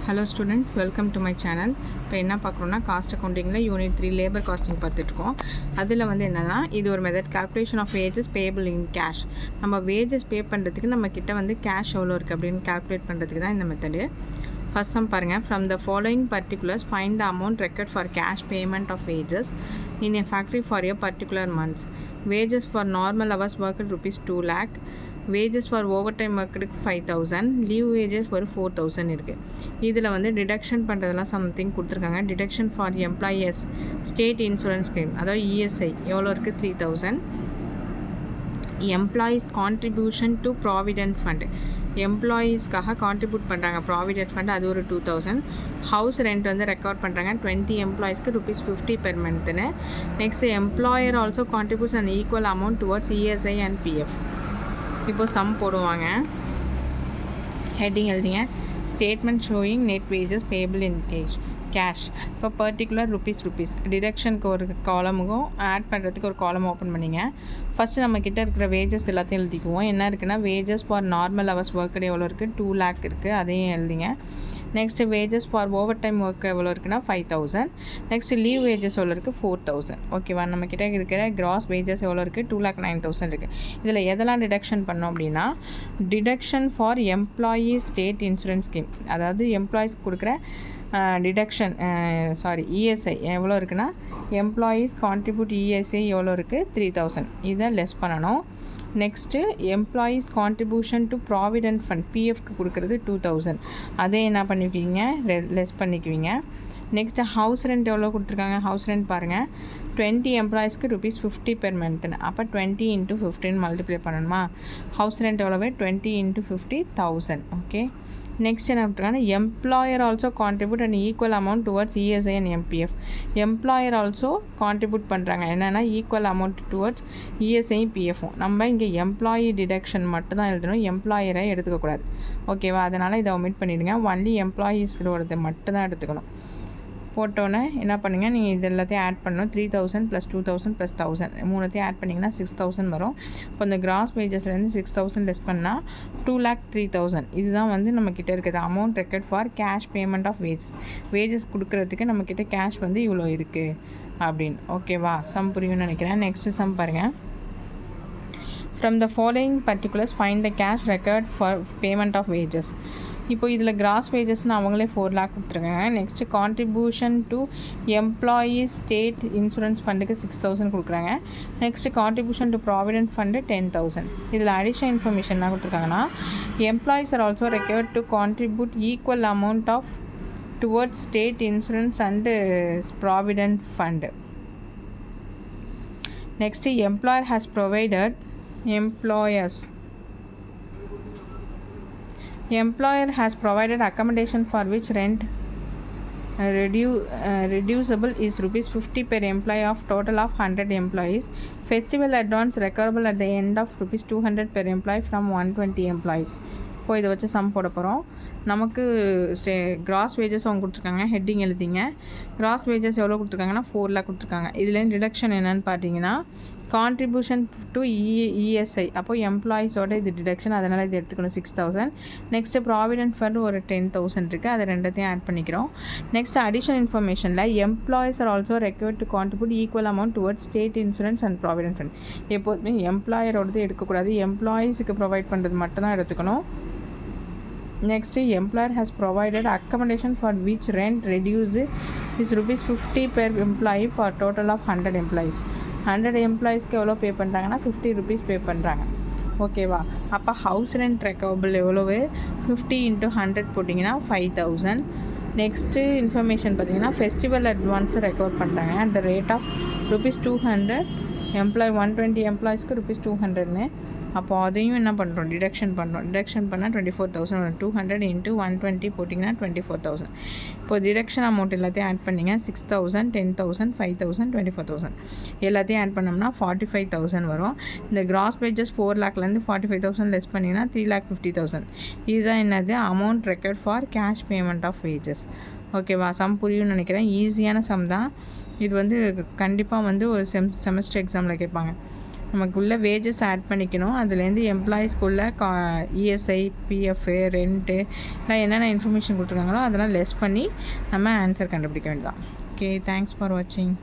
Hello students, welcome to my channel. இப்போ என்ன பார்க்குறோன்னா, காஸ்ட் அக்கௌண்டிங்கில் யூனிட் 3 லேபர் காஸ்டிங் பார்த்துட்ருக்கோம். அதில் வந்து என்னென்னா, இது ஒரு method calculation of wages payable in cash. நம்ம வேஜஸ் பே பண்ணுறதுக்கு நம்ம கிட்ட வந்து கேஷ் எவ்வளோ இருக்குது அப்படின்னு கால்குலேட் பண்ணுறதுக்கு தான் இந்த மெத்தடு. ஃபர்ஸ்ட் சம் பாருங்கள். From the following particulars find the amount record for cash payment of wages in a factory for a particular months. Wages for normal hours work ₹2 lakh, wages for over time ஒர்க்குக்கு 5,000, leave wages ஒரு 4,000 இருக்குது. இதில் வந்து deduction பண்ணுறதெல்லாம் something கொடுத்துருக்காங்க. Deduction for employers state insurance scheme, அதாவது ESI எவ்வளோ இருக்குது? 3,000. Employees contribution to provident fund, எம்ப்ளாயீஸ்க்காக கான்ட்ரிபியூட் பண்ணுறாங்க ப்ராவிடென்ட் ஃபண்ட், அது ஒரு 2,000. ஹவுஸ் ரெண்ட் வந்து ரெக்கார்ட் பண்ணுறாங்க 20 எம்ப்ளாயீஸ்க்கு ₹50 பெர் மந்த்துன்னு. Next employer also contributes and equal amount towards ESI and PF. இப்போ சம் போடுவாங்க. ஹெட்டிங் எழுதிங்க. Statement showing net wages payable in cash. இப்போ பர்டிகுலர் ருபீஸ் டிடக்ஷனுக்கு ஒரு காலமுக்கும் ஆட் பண்ணுறதுக்கு ஒரு காலம் ஓப்பன் பண்ணிங்க. ஃபஸ்ட்டு நம்மக்கிட்ட இருக்கிற வேஜஸ் எல்லாத்தையும் எழுதிக்குவோம். என்ன இருக்குன்னா, wages for normal hours work எவ்வளோ இருக்குது? 2 lakh இருக்குது, அதையும் எழுதிங்க. Next wages for over time work எவ்வளோ இருக்குன்னா 5,000. நெக்ஸ்ட்டு லீவ் வேஜஸ் எவ்வளோ இருக்குது? 4,000. ஓகேவா? நம்மக்கிட்ட இருக்கிற கிராஸ் வேஜஸ் எவ்வளோ இருக்குது? 2,09,000 இருக்குது. இதில் எதெல்லாம் டிடக்ஷன் பண்ணோம் அப்படின்னா, deduction for employees state insurance scheme, அதாவது எம்ப்ளாயீஸ்க்கு கொடுக்குற டிடக்ஷன் இஎஸ்ஐ எவ்வளோ இருக்குன்னா, எம்ப்ளாயீஸ் கான்ட்ரிபியூட் இஎஸ்ஐ எவ்வளோ இருக்குது? 3,000. இதை லெஸ் பண்ணணும். Next employees contribution to provident fund பிஎஃப்க்கு கொடுக்குறது 2,000. அதே என்ன பண்ணிக்குவீங்க? லெஸ் பண்ணிக்குவீங்க. நெக்ஸ்ட்டு ஹவுஸ் ரெண்ட் எவ்வளோ கொடுத்துருக்காங்க? ஹவுஸ் ரெண்ட் பாருங்கள். 20 எம்ப்ளாயீஸ்க்கு ₹50 பெர் மந்த்துன்னு. அப்போ 20 × 15 மல்டிப்ளை பண்ணணுமா? ஹவுஸ் ரெண்ட் எவ்வளோவே? 20 × 50 1,000. ஓகே. நெக்ஸ்ட் என்ன பண்ணுறாங்கன்னா, employer also contribute and equal amount towards ESI and MPF. Employer also contribute பண்ணுறாங்க. என்னென்னா, ஈக்குவல் அமௌண்ட் டுவர்ட்ஸ் இஎஸ்ஐயும் பிஎஃப்பும். நம்ம இங்கே எம்ப்ளாயி டிடக்ஷன் மட்டும் தான் எழுதணும், எம்ப்ளாயரை எடுத்துக்கக்கூடாது. ஓகேவா? அதனால் இதை ஒமிட் பண்ணிவிடுங்க. ஒன்லி எம்ப்ளாயீஸோடது மட்டும் தான் எடுத்துக்கணும். போட்டோன்னே என்ன பண்ணுங்கள், நீங்கள் இது எல்லாத்தையும் ஆட் பண்ணணும். 3,000 + 2,000 + 1,000 மூணுத்தையும் ஆட் பண்ணிங்கன்னா 6,000 வரும். இப்போ இந்த கிராஸ் வேஜஸ்லேருந்து 6,000 லெஸ் பண்ணால் 2,03,000. இதுதான் வந்து நம்மக்கிட்ட இருக்கிறது amount record for cash payment of wages கொடுக்குறதுக்கு நம்மக்கிட்ட கேஷ் வந்து இவ்வளோ இருக்குது அப்படின்னு. ஓகேவா? சம் புரியும்னு நினைக்கிறேன். நெக்ஸ்ட்டு சம் பாருங்கள். From the following particulars find the cash record for payment of wages. இப்போ இதில் கிராஸ் வேஜஸ்னு அவங்களே 4 lakh கொடுத்துருக்காங்க. Next contribution to employees state insurance ஃபண்டுக்கு 6,000 கொடுக்குறாங்க. Next contribution to provident fund 10,000. இதில் அடிஷனல் இன்ஃபர்மேஷன் என்ன கொடுத்துருக்காங்கன்னா, employees are also required to contribute equal amount of towards state insurance and provident fund. Next employer has provided Employer has provided accommodation for which rent reducible is ₹50 per employee of total of 100 employees. Festival advance recoverable at the end of ₹200 per employee from 120 employees. இப்போ இதை வச்சு some போட போகிறோம். நமக்கு cross wages அவங்க கொடுத்துருக்காங்க. Heading எழுதிங்க. Cross wages எவ்வளோ கொடுத்துருக்காங்கன்னா 4 lakh கொடுத்துருக்காங்க. இதுலேருந்து டிடக்ஷன் என்னென்னு பார்த்தீங்கன்னா, கான்ட்ரிபியூஷன் டு இஎஸ்ஐ, அப்போ எம்ப்ளாயீஸோட இது டிடக்ஷன், அதனால் இது எடுத்துக்கணும் 6,000. நெக்ஸ்ட்டு ப்ராவிடென்ட் ஃபண்ட் ஒரு 10,000 இருக்குது, அதை ரெண்டத்தையும் ஆட் பண்ணிக்கிறோம். நெக்ஸ்ட் அடிஷனல் இன்ஃபர்மேஷனில் employees are also required to contribute equal amount towards state insurance and provident fund. எப்போதுமே எம்ப்ளாயரோடது எடுக்கக்கூடாது, எம்ப்ளாயீஸுக்கு ப்ரொவைட் பண்ணுறது மட்டும் தான் எடுத்துக்கணும். Next, employer has provided accommodation for which rent reduced is ₹50 per employee for total of 100 employees. 100 employeesக்கு எவ்வளோ பே பண்ணுறாங்கன்னா ₹50 பே பண்ணுறாங்க. ஓகேவா? அப்போ ஹவுஸ் ரெண்ட் ரெக்கவரபிள் எவ்வளவு? 50 × 100 போட்டிங்கன்னா 5,000. நெக்ஸ்ட்டு இன்ஃபர்மேஷன் பார்த்தீங்கன்னா, ஃபெஸ்டிவல் அட்வான்ஸை ரெக்கவர் பண்ணுறாங்க at the rate of ₹200. Employee 120 எம்ப்ளாயீஸ்க்கு ₹200ன்னு. அப்போ அதையும் என்ன பண்ணுறோம்? டிடக்ஷன் பண்ணுறோம். டிடக்ஷன் பண்ணால் 24,000 வரும். 200 × 120 போட்டிங்கன்னா 24,000. இப்போ டிடக்ஷன் அமௌண்ட் எல்லாத்தையும் ஆட் பண்ணிங்க. 6,000, 10,000, 5,000, 24,000 எல்லாத்தையும் ஆட் பண்ணோம்னா 45,000 வரும். இந்த கிராஸ் வேஜஸ் 4 lakhலேருந்து 45,000 லெஸ் பண்ணிங்கன்னா 3,50,000. இதுதான் என்னது? Amount record for cash payment of wages. ஓகேவா? சம் புரியும்னு நினைக்கிறேன். ஈஸியான சம் தான் இது. வந்து கண்டிப்பாக வந்து ஒரு செமஸ்டர் எக்ஸாமில் கேட்பாங்க. நமக்குள்ள வேஜஸ் ஆட் பண்ணிக்கணும். அதுலேருந்து எம்ப்ளாயீஸ்க்குள்ள இஎஸ்ஐ, பிஎஃப்பு, ரெண்ட்டு எல்லாம் என்னென்ன இன்ஃபர்மேஷன் கொடுத்துருக்காங்களோ அதெல்லாம் லெஸ் பண்ணி நம்ம ஆன்சர் கண்டுபிடிக்க வேண்டியதான். ஓகே, தேங்க்ஸ் ஃபார் வாட்சிங்.